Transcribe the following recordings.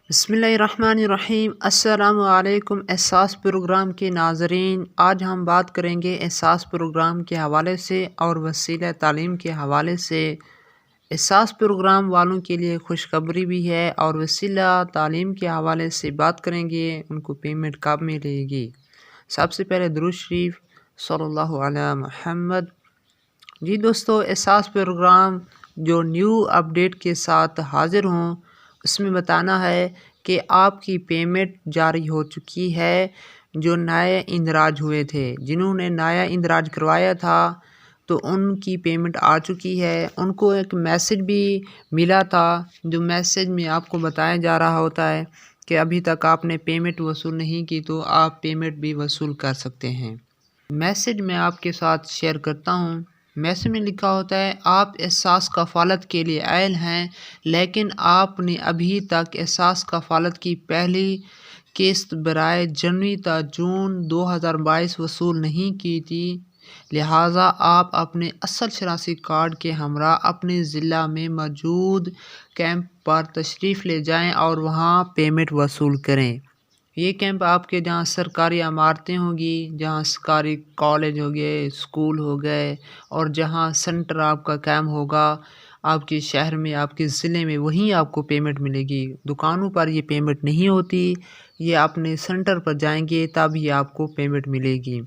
بسم اللہ الرحمن الرحیم۔ السلام علیکم احساس پروگرام کے ناظرین، آج ہم بات کریں گے احساس پروگرام کے حوالے سے اور وسیلہ تعلیم کے حوالے سے۔ احساس پروگرام والوں کے لیے خوشخبری بھی ہے اور وسیلہ تعلیم کے حوالے سے بات کریں گے، ان کو پیمنٹ کب ملے گی۔ سب سے پہلے درود شریف صلی اللہ علیہ محمد۔ جی دوستو، احساس پروگرام جو نیو اپڈیٹ کے ساتھ حاضر ہوں، اس میں بتانا ہے کہ آپ کی پیمنٹ جاری ہو چکی ہے۔ جو نئے اندراج ہوئے تھے، جنہوں نے نیا اندراج کروایا تھا، تو ان کی پیمنٹ آ چکی ہے۔ ان کو ایک میسج بھی ملا تھا، جو میسج میں آپ کو بتایا جا رہا ہوتا ہے کہ ابھی تک آپ نے پیمنٹ وصول نہیں کی تو آپ پیمنٹ بھی وصول کر سکتے ہیں۔ میسج میں آپ کے ساتھ شیئر کرتا ہوں۔ میسج میں لکھا ہوتا ہے، آپ احساس کفالت کے لیے اہل ہیں، لیکن آپ نے ابھی تک احساس کفالت کی پہلی قسط برائے جنوری تا جون 2022 وصول نہیں کی تھی، لہٰذا آپ اپنے اصل شناسی کارڈ کے ہمراہ اپنے ضلع میں موجود کیمپ پر تشریف لے جائیں اور وہاں پیمنٹ وصول کریں۔ یہ کیمپ آپ کے جہاں سرکاری عمارتیں ہوں گی، جہاں سرکاری کالج ہو گئے، اسکول ہو گئے، اور جہاں سینٹر آپ کا قائم ہوگا آپ کے شہر میں، آپ کے ضلع میں، وہیں آپ کو پیمنٹ ملے گی۔ دکانوں پر یہ پیمنٹ نہیں ہوتی، یہ اپنے سینٹر پر جائیں گے تب ہی آپ کو پیمنٹ ملے گی۔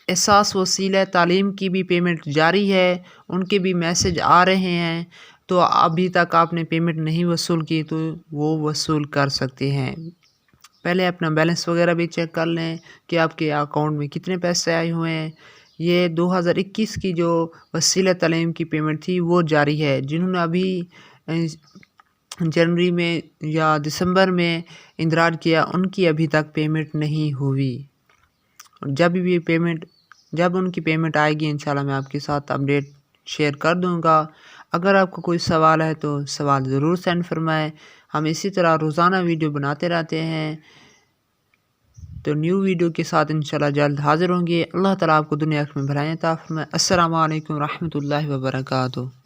احساس وسیلہ تعلیم کی بھی پیمنٹ جاری ہے، ان کے بھی میسج آ رہے ہیں، تو ابھی تک آپ نے پیمنٹ نہیں وصول کی تو وہ وصول کر سکتے ہیں۔ پہلے اپنا بیلنس وغیرہ بھی چیک کر لیں کہ آپ کے اکاؤنٹ میں کتنے پیسے آئے ہوئے ہیں۔ یہ 2021 کی جو وسیلہ تعلیم کی پیمنٹ تھی وہ جاری ہے۔ جنہوں نے ابھی جنوری میں یا دسمبر میں اندراج کیا، ان کی ابھی تک پیمنٹ نہیں ہوئی۔ جب ان کی پیمنٹ آئے گی، انشاءاللہ میں آپ کے ساتھ اپڈیٹ شیئر کر دوں گا۔ اگر آپ کو کوئی سوال ہے تو سوال ضرور سینڈ فرمائیں۔ ہم اسی طرح روزانہ ویڈیو بناتے رہتے ہیں، تو نیو ویڈیو کے ساتھ انشاءاللہ جلد حاضر ہوں گے۔ اللہ تعالیٰ آپ کو دنیا میں بھلائیاں عطا فرمائے۔ السلام علیکم ورحمۃ اللہ وبرکاتہ۔